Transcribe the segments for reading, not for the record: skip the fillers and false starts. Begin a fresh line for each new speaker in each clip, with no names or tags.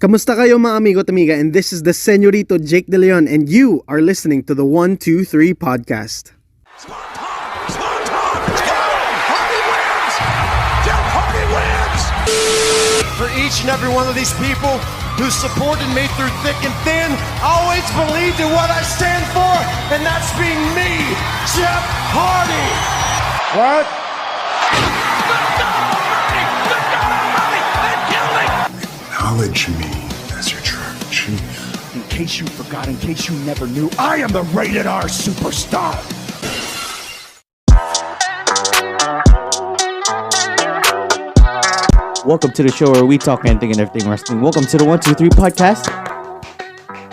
Kamusta kayo mga amigo at amiga? And this is the Señorito Jake De Leon and you are listening to the 123 podcast.
Hardy wins! For each and every one of these people who supported me through thick and thin, always believed in what I stand for, and that's being me, Jeff Hardy. What?
Acknowledge me as your track chief.
In case you forgot, in case you never knew, I am the rated R superstar.
Welcome to the show where we talk anything and everything wrestling. Welcome to the 123 podcast.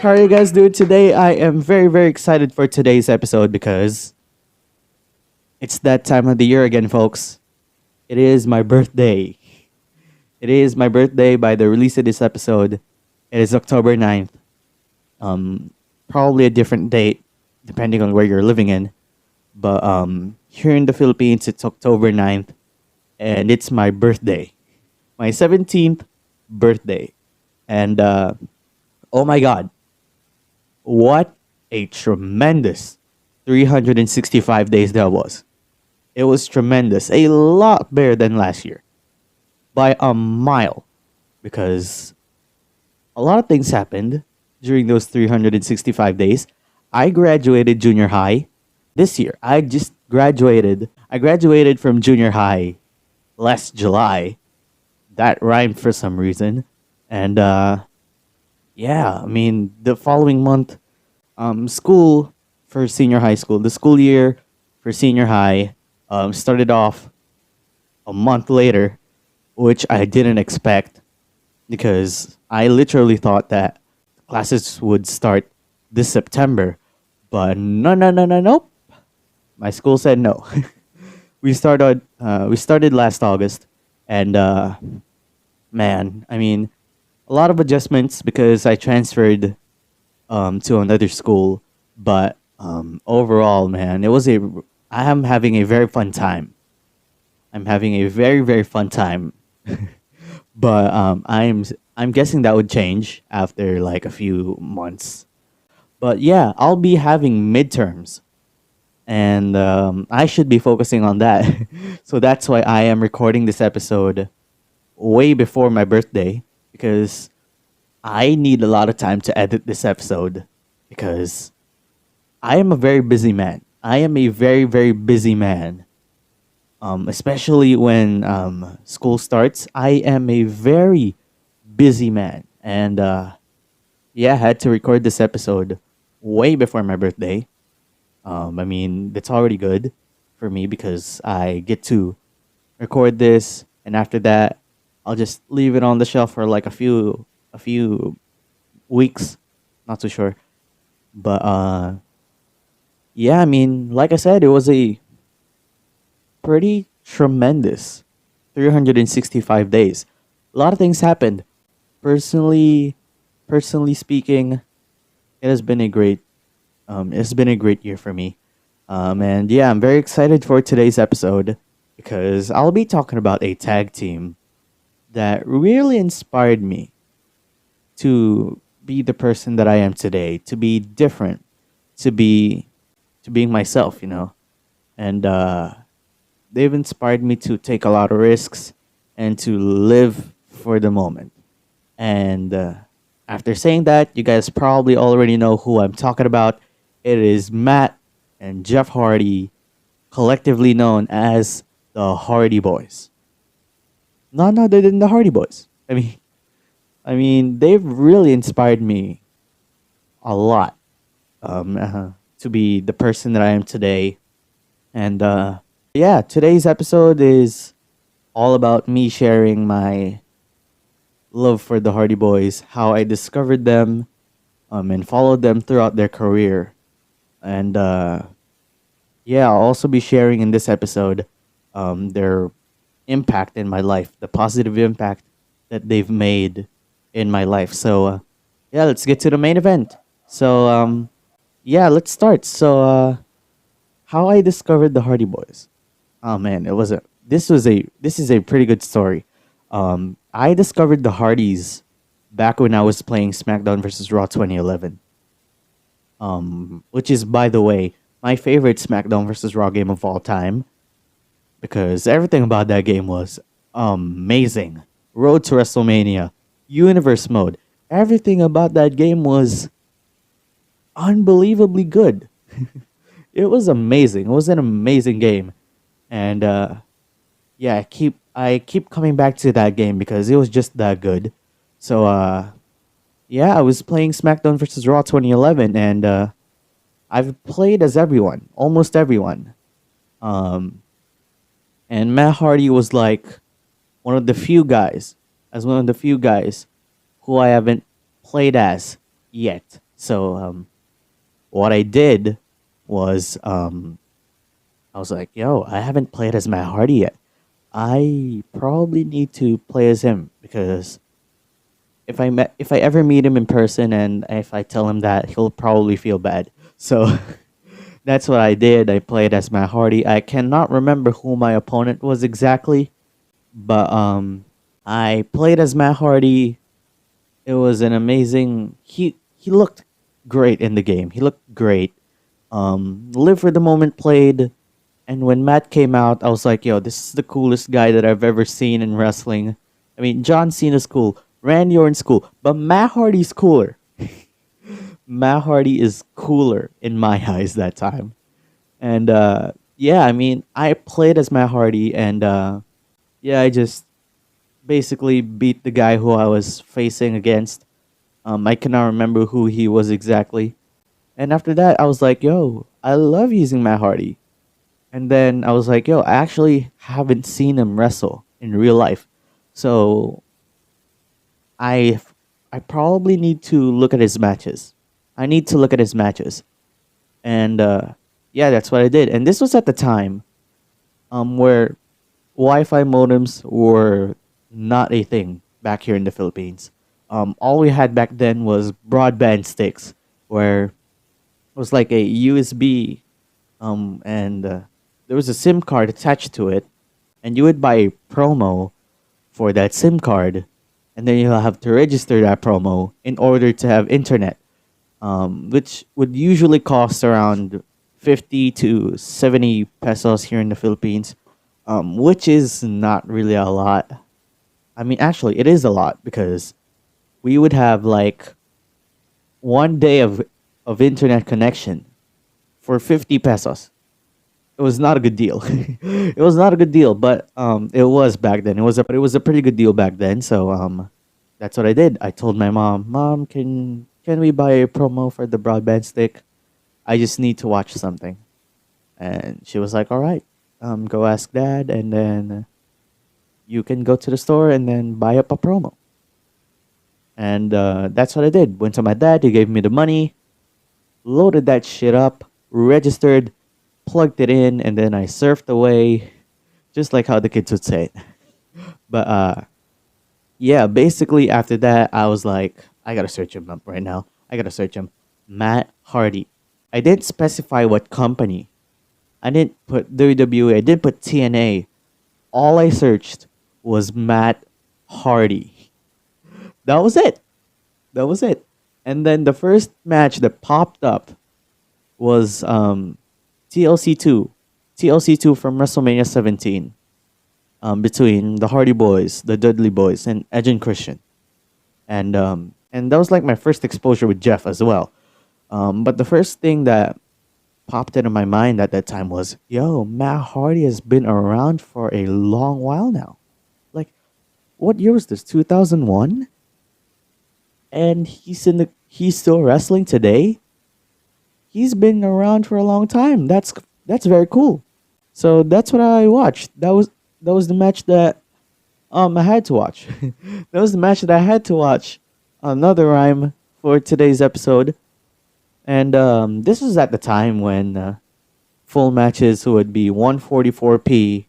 How are you guys doing today? I am very, very excited for today's episode because it's that time of the year again, folks. It is my birthday. It is my birthday by the release of this episode. It is October 9th. Probably a different date depending on where you're living in. But here in the Philippines, it's October 9th. And it's my birthday. My 17th birthday. And oh my God. What a tremendous 365 days that was. It was tremendous. A lot better than last year. By a mile. Because a lot of things happened during those 365 days. I graduated junior high this year. I just graduated. I graduated from junior high last July. That rhymed for some reason. And yeah, I mean, the following month, school for senior high school, the school year for senior high started off a month later, which I didn't expect because I literally thought that classes would start this September. But nope. My school said no. We started last August, and man, I mean, a lot of adjustments because I transferred to another school. But overall, man, I am having a very fun time. I'm having a very, very fun time. But I'm guessing that would change after like a few months. But yeah, I'll be having midterms. And I should be focusing on that. So that's why I am recording this episode way before my birthday. Because I need a lot of time to edit this episode. Because I am a very busy man. I am a very, very busy man. Especially when school starts. I am a very busy man. And yeah, I had to record this episode way before my birthday. I mean, that's already good for me because I get to record this, and after that, I'll just leave it on the shelf for like a few weeks. Not too sure, but yeah, I mean, like I said, it was a pretty tremendous 365 days. A lot of things happened. Personally speaking, it's been a great year for me. And yeah, I'm very excited for today's episode because I'll be talking about a tag team that really inspired me to be the person that I am today, to be different, to being myself, you know. And they've inspired me to take a lot of risks and to live for the moment. And after saying that, you guys probably already know who I'm talking about. It is Matt and Jeff Hardy, collectively known as the Hardy Boyz. None other than the Hardy Boyz. I mean, they've really inspired me a lot to be the person that I am today. And yeah, today's episode is all about me sharing my love for the Hardy Boyz, how I discovered them, and followed them throughout their career. And yeah, I'll also be sharing in this episode their impact in my life, the positive impact that they've made in my life. So yeah, let's get to the main event. So yeah, let's start. So how I discovered the Hardy Boyz. Oh man, this is a pretty good story. I discovered the Hardyz back when I was playing SmackDown versus Raw 2011. Which is, by the way, my favorite SmackDown versus Raw game of all time, because everything about that game was amazing. Road to WrestleMania, Universe mode, everything about that game was unbelievably good. It was amazing. It was an amazing game, and yeah, I keep coming back to that game because it was just that good. So yeah, I was playing SmackDown versus Raw 2011, and I've played as everyone, almost everyone. Um, and Matt Hardy was like one of the few guys, as one of the few guys who I haven't played as yet. So what I did was I was like, yo, I haven't played as Matt Hardy yet. I probably need to play as him because if I ever meet him in person and if I tell him that, he'll probably feel bad. So that's what I did. I played as Matt Hardy. I cannot remember who my opponent was exactly, but I played as Matt Hardy. It was an amazing. He looked great in the game. He looked great. Live for the Moment played, and when Matt came out, I was like, "Yo, this is the coolest guy that I've ever seen in wrestling." I mean, John Cena's cool, Randy Orton's cool, but Matt Hardy's cooler. Matt Hardy is cooler in my eyes that time, and yeah, I mean, I played as Matt Hardy, and yeah, I just basically beat the guy who I was facing against. I cannot remember who he was exactly. And after that, I was like, yo, I love using Matt Hardy. And then I was like, yo, I actually haven't seen him wrestle in real life. So I I probably need to look at his matches. I need to look at his matches. And yeah, that's what I did. And this was at the time where Wi-Fi modems were not a thing back here in the Philippines. All we had back then was broadband sticks, where it was like a USB, and there was a SIM card attached to it, and you would buy a promo for that SIM card, and then you'll have to register that promo in order to have internet, which would usually cost around 50 to 70 pesos here in the Philippines, which is not really a lot. I mean, actually, it is a lot because we would have like 1 day of internet connection for 50 pesos. It was not a good deal. It was not a good deal, but it was back then. It was a pretty good deal back then. So that's what I did. I told my mom, "Mom, can we buy a promo for the broadband stick? I just need to watch something." And she was like, "All right, go ask Dad, and then you can go to the store and then buy up a promo." And that's what I did. Went to my dad. He gave me the money, loaded that shit up, registered, plugged it in, and then I surfed away, just like how the kids would say it. But yeah, basically after that, I was like, I gotta search him up right now. I gotta search him. Matt Hardy. I didn't specify what company. I didn't put WWE. I didn't put TNA. All I searched was Matt Hardy. That was it. That was it. And then the first match that popped up was TLC 2. TLC 2 from WrestleMania 17. Between the Hardy Boys, the Dudley Boys, and Edge and Christian. And that was like my first exposure with Jeff as well. But the first thing that popped into my mind at that time was, yo, Matt Hardy has been around for a long while now. Like, what year was this? 2001? And he's still wrestling today. He's been around for a long time. That's very cool. So that's what I watched. That was the match that I had to watch. That was the match that I had to watch. Another rhyme for today's episode. And this was at the time when full matches would be 144p,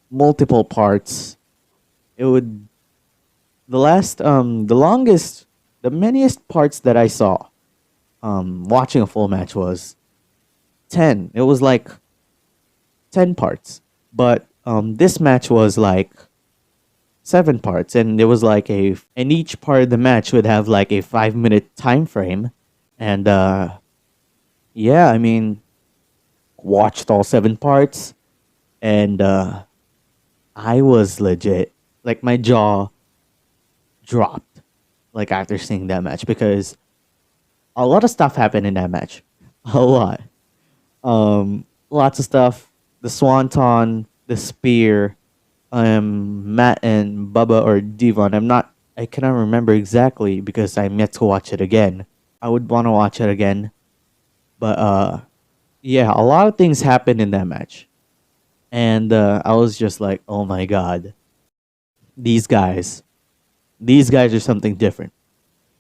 multiple parts. It would the longest, the manyest parts that I saw watching a full match was 10. It was like 10 parts. But this match was like 7 parts, and there was like and each part of the match would have like a 5-minute time frame, and yeah, I mean, watched all 7 parts, and I was legit like my jaw dropped like after seeing that match because a lot of stuff happened in that match, a lot. Lots of stuff. The swanton, the spear, Matt and Bubba or Devon. I cannot remember exactly because I'm yet to watch it again. I would want to watch it again, but yeah, a lot of things happened in that match, and I was just like, oh my god, these guys, these guys are something different.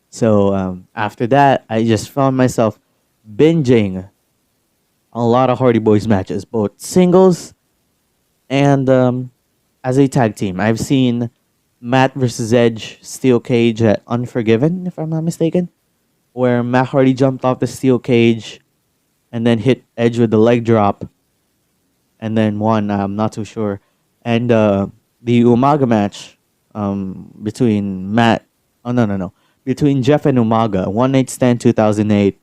So after that, I just found myself binging a lot of Hardy Boys matches, both singles and as a tag team. I've seen Matt versus Edge steel cage at Unforgiven, if I'm not mistaken, where Matt Hardy jumped off the steel cage and then hit Edge with the leg drop and then won. I'm not too sure. And the Umaga match between Matt, oh no no no, between Jeff and Umaga, One Night Stand 2008,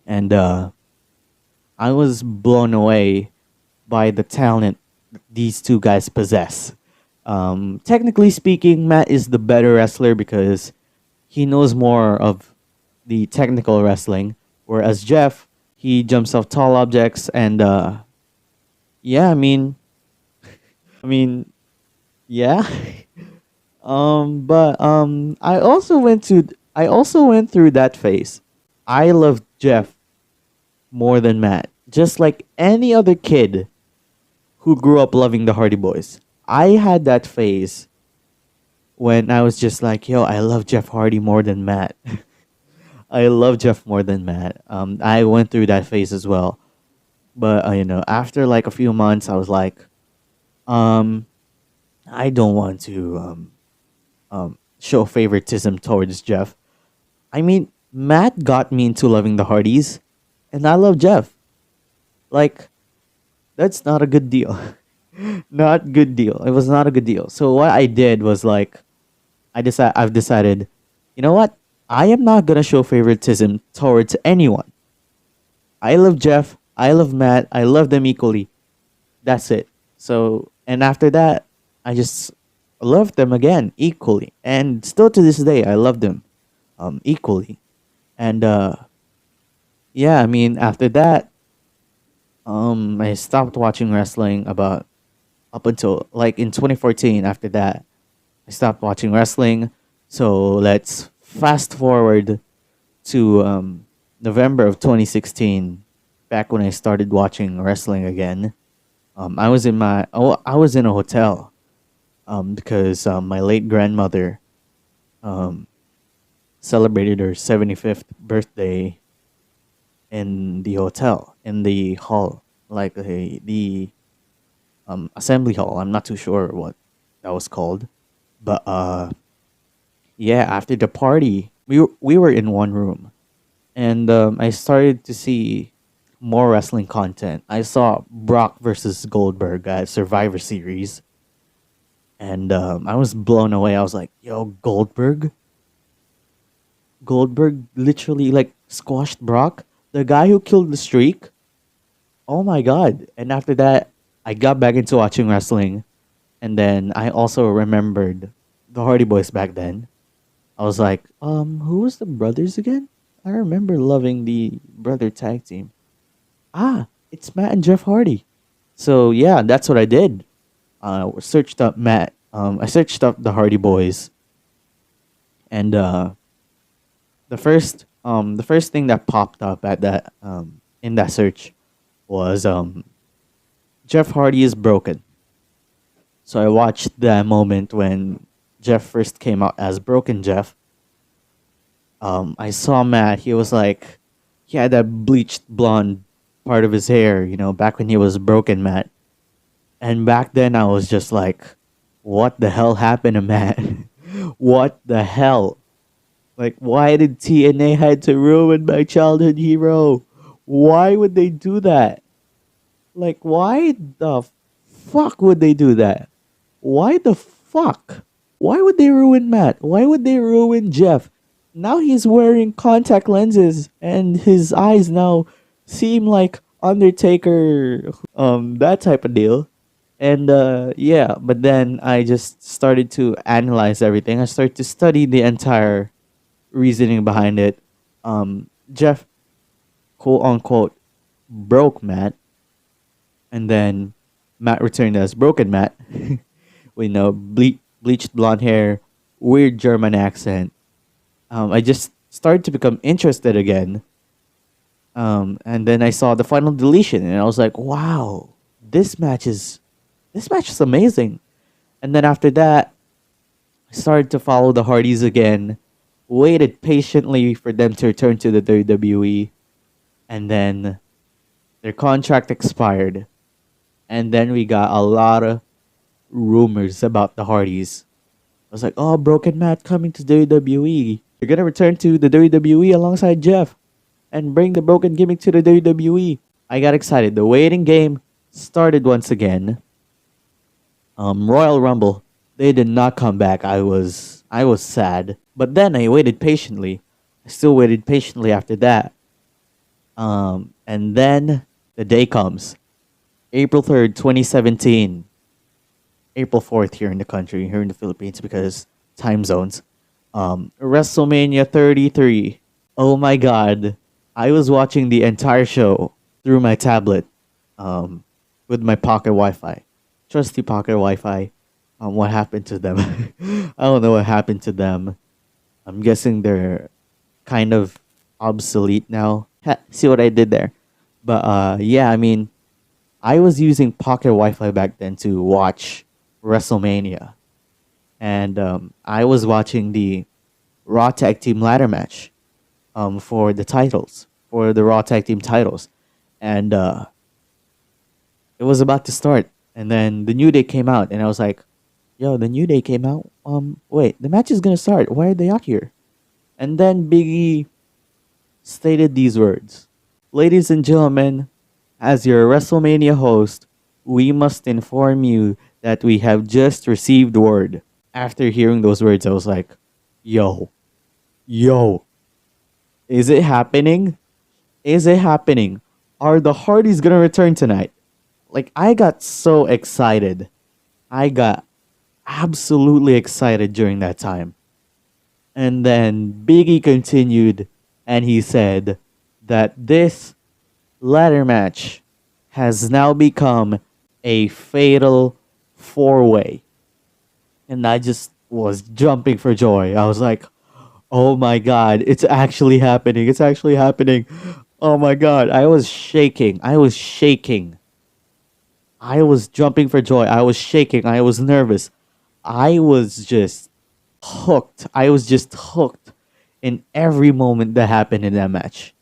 and I was blown away by the talent these two guys possess. Technically speaking, Matt is the better wrestler because he knows more of the technical wrestling, whereas Jeff, he jumps off tall objects and yeah, I mean, yeah. But I also went through that phase. I loved Jeff more than Matt, just like any other kid who grew up loving the Hardy Boys. I had that phase when I was just like, yo, I love Jeff Hardy more than Matt. I love Jeff more than Matt. I went through that phase as well. But after like a few months, I was like, I don't want to show favoritism towards Jeff. I mean, Matt got me into loving the Hardys, and I love Jeff. Like, that's not a good deal. Not good deal. It was not a good deal. So what I did was like, I've decided, you know what? I am not gonna show favoritism towards anyone. I love Jeff. I love Matt. I love them equally. That's it. So, and after that, I just love them again equally, and still to this day, I love them equally. And yeah, I mean, after that, I stopped watching wrestling about up until like in 2014. After that, I stopped watching wrestling. So let's fast forward to November of 2016, back when I started watching wrestling again. I was in a hotel because my late grandmother celebrated her 75th birthday in the hotel, in the hall, like the assembly hall. I'm not too sure what that was called, but yeah, after the party, we were in one room, and I started to see more wrestling content. I saw Brock versus Goldberg at Survivor Series, and I was blown away. I was like, "Yo, Goldberg! Goldberg literally like squashed Brock, the guy who killed the streak. Oh my god!" And after that, I got back into watching wrestling, and then I also remembered the Hardy Boys back then. I was like, who was the brothers again? I remember loving the brother tag team. Ah, it's Matt and Jeff Hardy. So yeah, that's what I did. Searched up Matt. I searched up the Hardy Boys, and the first thing that popped up at that in that search was Jeff Hardy is broken. So I watched that moment when Jeff first came out as Broken Jeff. I saw Matt. He was like, he had that bleached blonde part of his hair, back when he was Broken Matt. And back then I was just like, what the hell happened to Matt? What the hell? Like, why did TNA had to ruin my childhood hero? Why would they do that? Like, why the fuck would they do that? Why the fuck. Why would they ruin Matt? Why would they ruin Jeff? Now he's wearing contact lenses and his eyes now seem like Undertaker, that type of deal. And yeah, but then I just started to analyze everything. I started to study the entire reasoning behind it. Jeff, quote unquote, broke Matt, and then Matt returned as broken Matt. We know bleached blonde hair, weird German accent. I just started to become interested again. And then I saw the final deletion, and I was like, "Wow, this match is amazing." And then after that, I started to follow the Hardys again. Waited patiently for them to return to the WWE, and then their contract expired. And then we got a lot of rumors about the Hardys. I was like, "Oh, Broken Matt coming to WWE. You're gonna return to the WWE alongside Jeff and bring the broken gimmick to the WWE." I got excited. The waiting game started once again. Royal Rumble, they did not come back. I was sad, but then I waited patiently. I still waited patiently after that. And then the day comes, April 3rd, 2017. April 4th here in the country, here in the Philippines, because time zones. WrestleMania 33. Oh my god. I was watching the entire show through my tablet, with my pocket Wi-Fi. Trusty pocket Wi-Fi. What happened to them? I don't know what happened to them. I'm guessing they're kind of obsolete now. See what I did there? But yeah, I mean, I was using pocket Wi-Fi back then to watch WrestleMania. And I was watching the Raw Tag Team ladder match for the titles, for the Raw Tag Team titles. And it was about to start. And then the New Day came out. And I was like, yo, the New Day came out? Wait, the match is going to start. Why are they out here? And then Big E stated these words. Ladies and gentlemen, as your WrestleMania host, we must inform you that we have just received word. After hearing those words, I was like, yo, is it happening? Is it happening? Are the Hardys gonna return tonight? Like, I got so excited. I got absolutely excited during that time. And then Big E continued, and he said that this ladder match has now become a fatal four-way. And I just was jumping for joy. I was like, oh my god, it's actually happening. It's actually happening. Oh my god. I was shaking. I was jumping for joy. I was shaking. I was nervous. I was just hooked. I was just hooked in every moment that happened in that match.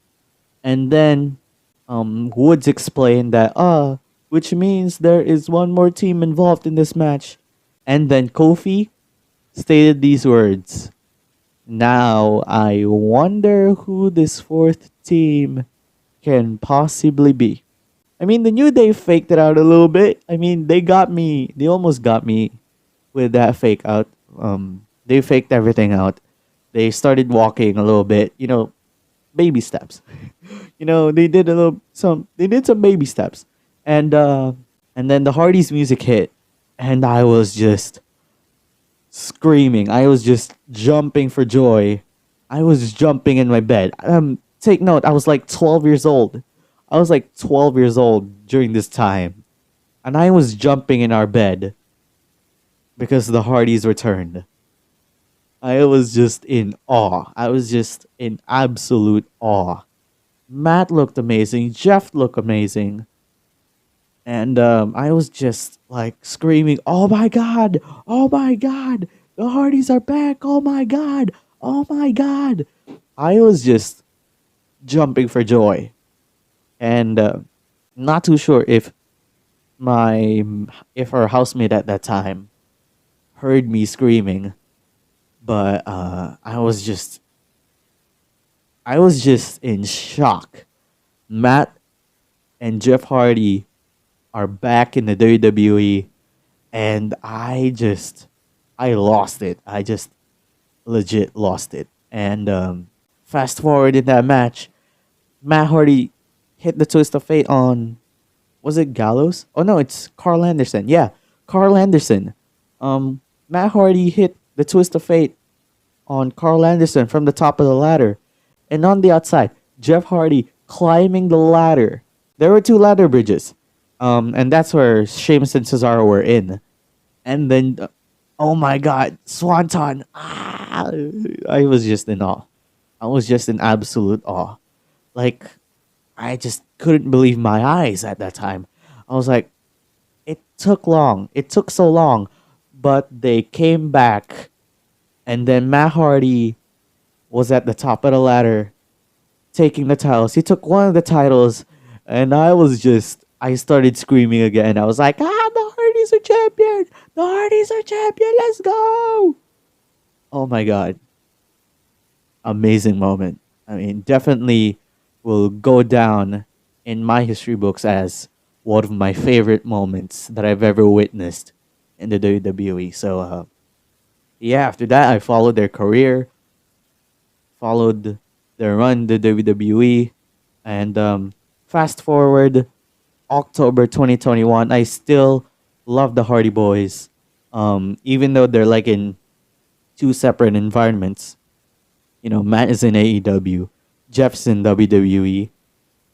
And then Woods explained that, which means there is one more team involved in this match. And then Kofi stated these words. Now, I wonder who this fourth team can possibly be. I mean, the New Day faked it out a little bit. I mean, they got me. They almost got me with that fake out. They faked everything out. They started walking a little bit, baby steps. They did some baby steps. And then the Hardy's music hit, and I was just screaming. I was just jumping for joy. I was jumping in my bed. Take note, I was like 12 years old. I was like 12 years old during this time. And I was jumping in our bed because the Hardys returned. I was just in awe. I was just in absolute awe. Matt looked amazing. Jeff looked amazing. And I was just like screaming, oh my god, the Hardys are back, oh my god. I was just jumping for joy. And not too sure if our housemate at that time heard me screaming, but I was just in shock. Matt and Jeff Hardy are back in the WWE, and I just I lost it. I just legit lost it. And fast forward in that match, Matt Hardy hit the twist of fate on, was it Gallows? Oh no, it's Carl Anderson. Yeah, Carl Anderson. Matt Hardy hit the twist of fate on Carl Anderson from the top of the ladder. And on the outside, Jeff Hardy climbing the ladder. There were two ladder bridges. And that's where Sheamus and Cesaro were in. And then, oh my God, Swanton. Ah, I was just in awe. I was just in absolute awe. Like, I just couldn't believe my eyes at that time. I was like, it took long. It took so long. But they came back. And then Matt Hardy was at the top of the ladder taking the titles. He took one of the titles. And I started screaming again. I was like, the Hardys are champion. The Hardys are champion. Let's go. Oh my God. Amazing moment. I mean, definitely will go down in my history books as one of my favorite moments that I've ever witnessed in the WWE. So, yeah, after that, I followed their career, followed their run the WWE, and fast forward October 2021, I still love the Hardy Boys, even though they're like in two separate environments. You know, Matt is in AEW, Jeff's in WWE,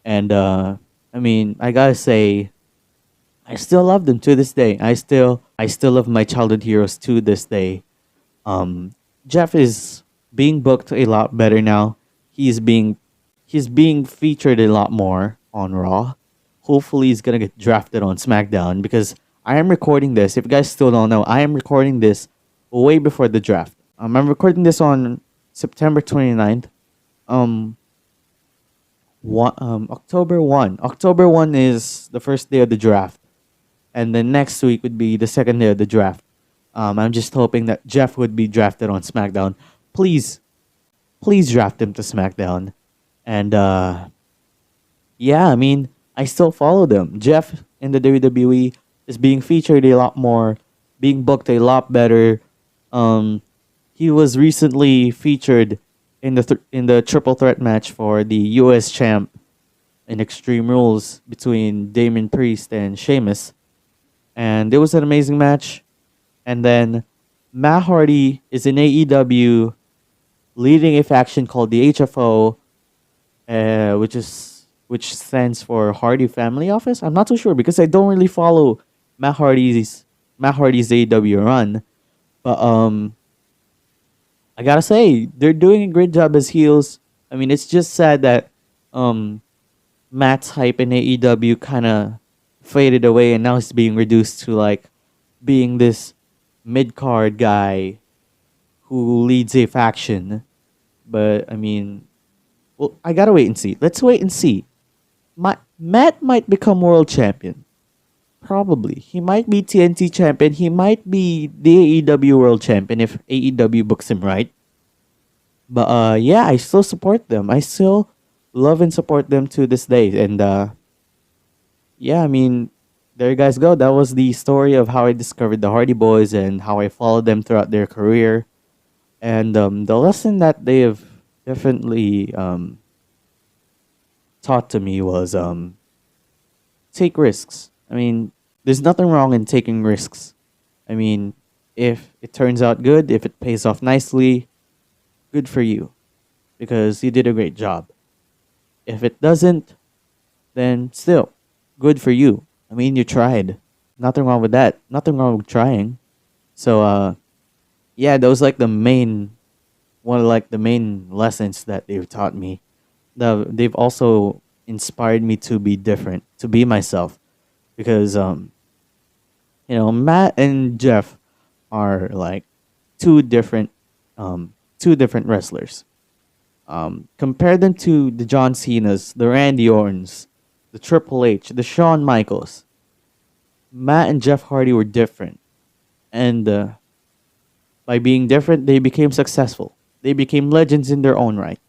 and I mean, I gotta say, I still love them to this day. I still love my childhood heroes to this day. Jeff is being booked a lot better now. He's being featured a lot more on Raw. Hopefully he's gonna get drafted on SmackDown because I am recording this. If you guys still don't know, I am recording this way before the draft. I'm recording this on September 29th. October 1. October 1 is the first day of the draft. And then next week would be the second day of the draft. I'm just hoping that Jeff would be drafted on SmackDown. Please draft him to SmackDown. And yeah, I mean, I still follow them. Jeff in the WWE is being featured a lot more, being booked a lot better. He was recently featured in the triple threat match for the US champ in Extreme Rules between Damon Priest and Sheamus. And it was an amazing match. And then Matt Hardy is in AEW leading a faction called the HFO, which stands for Hardy Family Office. I'm not too sure because I don't really follow Matt Hardy's AEW run. But I gotta say, they're doing a great job as heels. I mean, it's just sad that Matt's hype in AEW kind of faded away, and now he's being reduced to like being this mid-card guy who leads a faction. But I mean, well, I gotta wait and see. Let's wait and see. Matt might become world champion. Probably. He might be TNT champion. He might be the AEW world champion if AEW books him right. But yeah, I still support them. I still love and support them to this day. And yeah, I mean, there you guys go. That was the story of how I discovered the Hardy Boys and how I followed them throughout their career. And the lesson that they have definitely taught to me was take risks. I mean, there's nothing wrong in taking risks. I mean, if it turns out good, if it pays off nicely, good for you. Because you did a great job. If it doesn't, then still, good for you. I mean, you tried. Nothing wrong with that. Nothing wrong with trying. So, yeah, that was like one of like the main lessons that they've taught me. They've also inspired me to be different, to be myself. Because, you know, Matt and Jeff are like two different wrestlers. Compare them to the John Cena's, the Randy Ortons, the Triple H, the Shawn Michaels. Matt and Jeff Hardy were different. And by being different, they became successful. They became legends in their own right.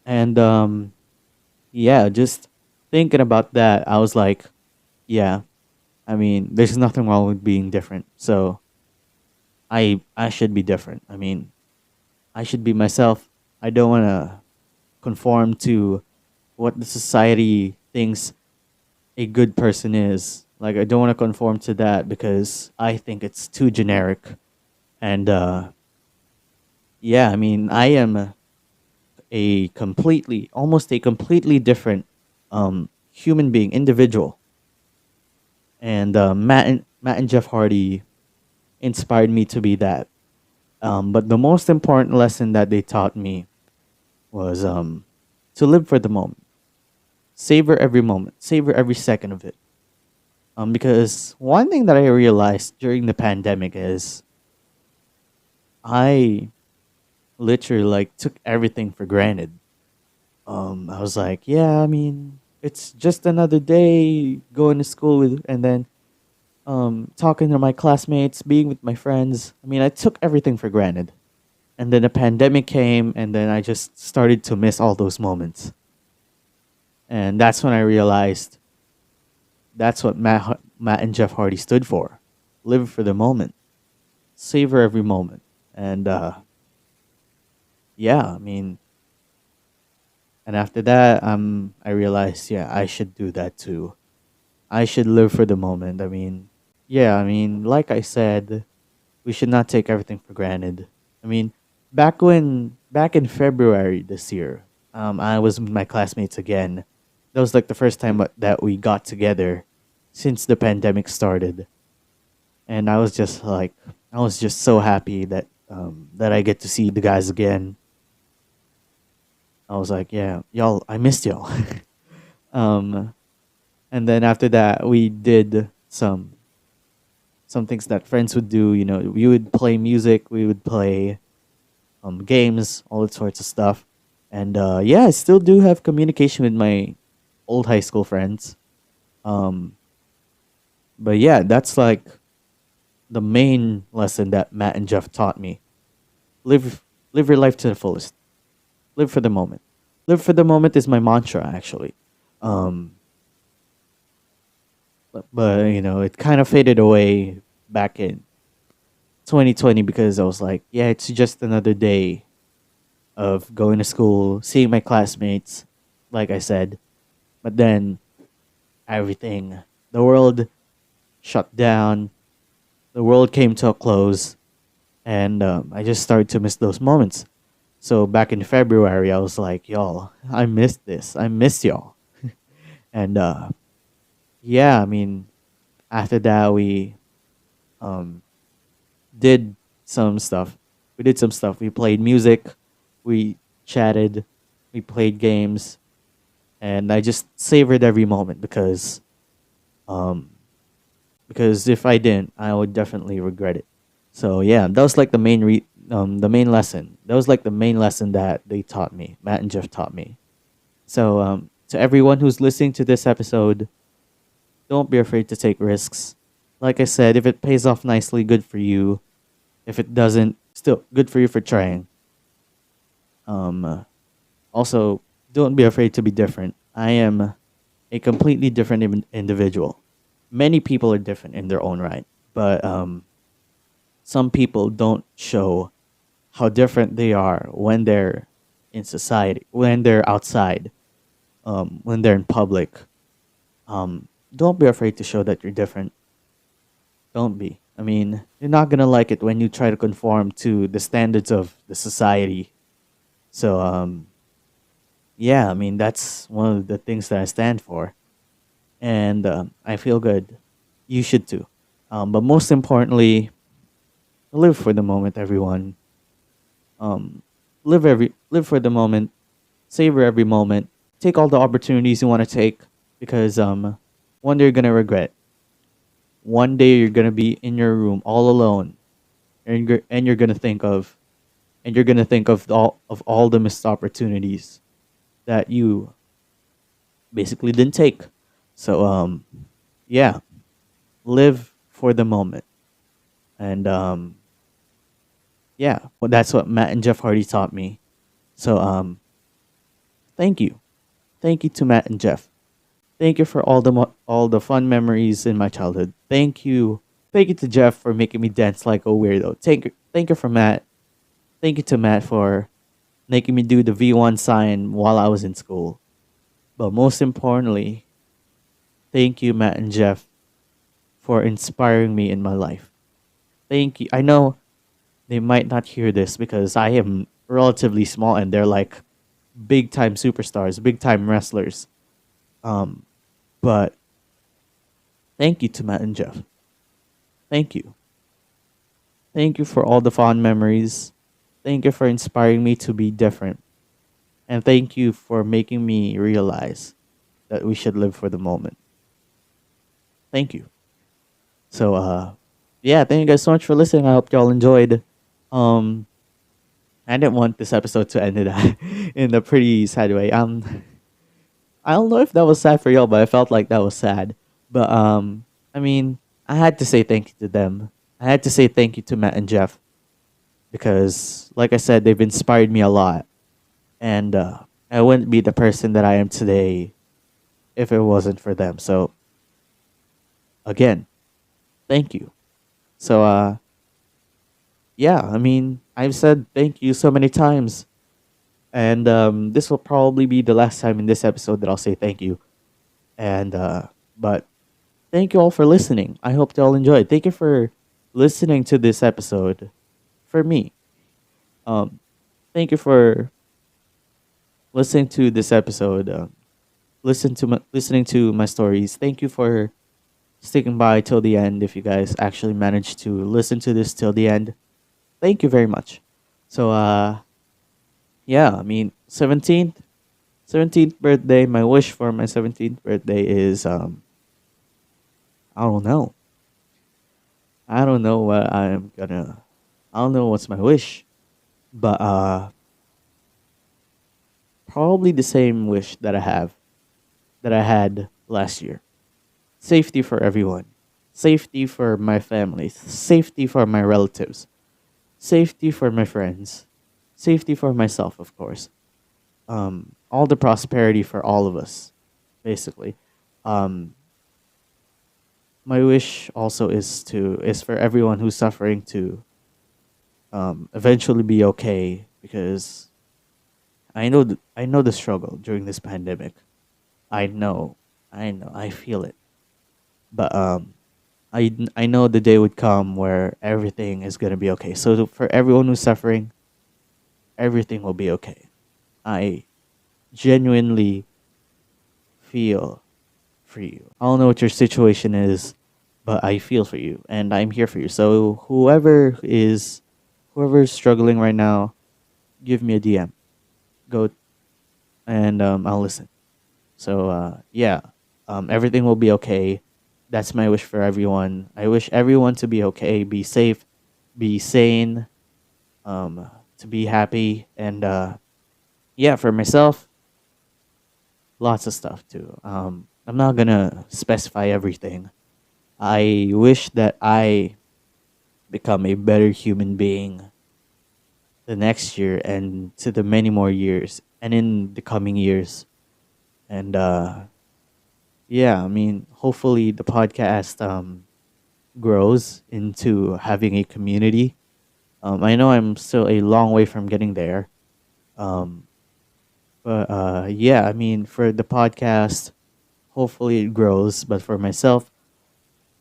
And yeah, just thinking about that, I was like, yeah, I mean, there's nothing wrong with being different. So, I should be different. I mean, I should be myself. I don't want to conform to what the society thinks a good person is. Like, I don't want to conform to that because I think it's too generic. And yeah, I mean, I am almost a completely different human being, individual. And Matt and Jeff Hardy inspired me to be that. But the most important lesson that they taught me was to live for the moment, savor every moment, savor every second of it. Because one thing that I realized during the pandemic is I literally like took everything for granted. I was like, yeah, I mean, it's just another day going to school with, and then talking to my classmates, being with my friends. I mean, I took everything for granted. And then the pandemic came, and then I just started to miss all those moments. And that's when I realized that's what Matt and Jeff Hardy stood for. Live for the moment, savor every moment. And yeah, I mean, and after that, I realized, yeah, I should do that too. I should live for the moment. I mean, yeah, I mean, like I said, we should not take everything for granted. I mean, back in February this year, I was with my classmates again. That was like the first time that we got together since the pandemic started, and I was just so happy that that I get to see the guys again. I was like, yeah, y'all, I missed y'all. um, and then after that, we did some things that friends would do. You know, we would play music, we would play games, all that sorts of stuff. And yeah, I still do have communication with my old high school friends. Um, but yeah, that's like the main lesson that Matt and Jeff taught me. Live your life to the fullest. Live for the moment. Live for the moment is my mantra, actually. Um, but you know, it kind of faded away back in 2020 because I was like, yeah, it's just another day of going to school, seeing my classmates, like I said. But then everything, the world shut down, the world came to a close, and I just started to miss those moments. So back in February, I was like, y'all, I missed this. I miss y'all. And yeah, I mean, after that, we um, did some stuff. We did some stuff. We played music, we chatted, we played games, and I just savored every moment um, because if I didn't, I would definitely regret it. So yeah, that was like the main lesson. That was like the main lesson that they taught me. Matt and Jeff taught me. So to everyone who's listening to this episode, don't be afraid to take risks. Like I said, if it pays off nicely, good for you. If it doesn't, still good for you for trying. Also, don't be afraid to be different. I am a completely different individual. Many people are different in their own right, but some people don't show how different they are when they're in society, when they're outside, when they're in public. Don't be afraid to show that you're different. Don't be. I mean, you're not gonna like it when you try to conform to the standards of the society. So, yeah, I mean, that's one of the things that I stand for, and I feel good. You should too. But most importantly, live for the moment, everyone. Um, live for the moment, savor every moment, take all the opportunities you want to take, because one day you're gonna regret. One day you're gonna be in your room all alone, and you're gonna think of all the missed opportunities that you basically didn't take. So yeah, live for the moment, and yeah, well, that's what Matt and Jeff Hardy taught me. So thank you, thank you to Matt and Jeff. Thank you for all the fun memories in my childhood. Thank you Thank you to Jeff for making me dance like a weirdo. Thank you for Matt. Thank you to Matt for making me do the V1 sign while I was in school. But most importantly, thank you, Matt and Jeff, for inspiring me in my life. Thank you. I know they might not hear this because I am relatively small and they're like big time superstars, big time wrestlers. Um, but thank you to Matt and Jeff. Thank you. Thank you for all the fond memories. Thank you for inspiring me to be different. And thank you for making me realize that we should live for the moment. Thank you. So yeah, thank you guys so much for listening. I hope y'all enjoyed. Um I didn't want this episode to end in a pretty sad way. I don't know if that was sad for y'all, but I felt like that was sad. But I mean, I had to say thank you to them. I had to say thank you to Matt and Jeff because, like I said, they've inspired me a lot, and I wouldn't be the person that I am today if it wasn't for them. So, again, thank you. So, yeah, I mean, I've said thank you so many times, and this will probably be the last time in this episode that I'll say thank you. And but thank you all for listening. I hope you all enjoyed. Thank you for listening to this episode for me. Um, Thank you for listening to this episode. Listening to my stories. Thank you for sticking by till the end. If you guys actually managed to listen to this till the end, thank you very much. So yeah, I mean 17th birthday. My wish for my 17th birthday is I don't know. I don't know what I'm gonna. I don't know what's my wish, but probably the same wish that I had last year. Safety for everyone. Safety for my family. Safety for my relatives. Safety for my friends. Safety for myself, of course. All the prosperity for all of us, basically. Um, my wish also is for everyone who's suffering to eventually be okay because I know the struggle during this pandemic. I feel it. But I know the day would come where everything is gonna be okay. So for everyone who's suffering, everything will be okay. I genuinely feel for you. I don't know what your situation is, but I feel for you and I'm here for you. So whoever's struggling right now, give me a DM. Go and I'll listen. So yeah, everything will be okay. That's my wish for everyone. I wish everyone to be okay, be safe, be sane, to be happy, and yeah, for myself, lots of stuff too. I'm not gonna specify everything. I wish that I become a better human being the next year and to the many more years and in the coming years. And yeah, I mean, hopefully the podcast grows into having a community. I know I'm still a long way from getting there. Um, but yeah, I mean, for the podcast, hopefully it grows. But for myself,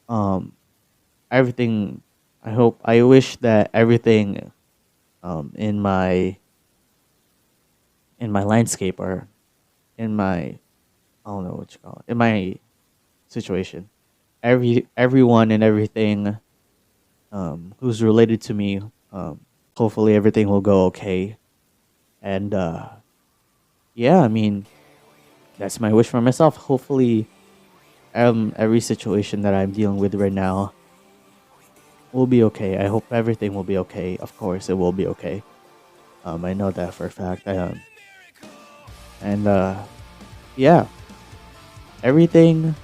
um, everything, I wish that everything in my landscape or in my, I don't know what you call it, in my situation, everyone and everything who's related to me, hopefully everything will go okay. And yeah, I mean, that's my wish for myself. Hopefully, every situation that I'm dealing with right now will be okay. I hope everything will be okay. Of course, it will be okay. I know that for a fact. And yeah, everything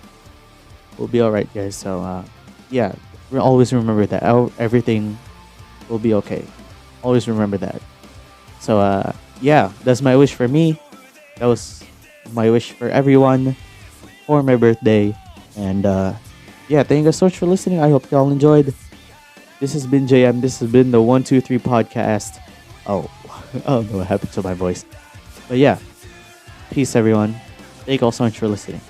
will be alright, guys. So yeah, always remember that everything will be okay. Always remember that. So yeah, that's my wish for me. That was my wish for everyone for my birthday. And yeah, yeah, thank you guys so much for listening. I hope y'all enjoyed. This has been JM. This has been the 123 podcast. Oh, oh no, what happened to my voice? But yeah, peace, everyone. Thank you all so much for listening.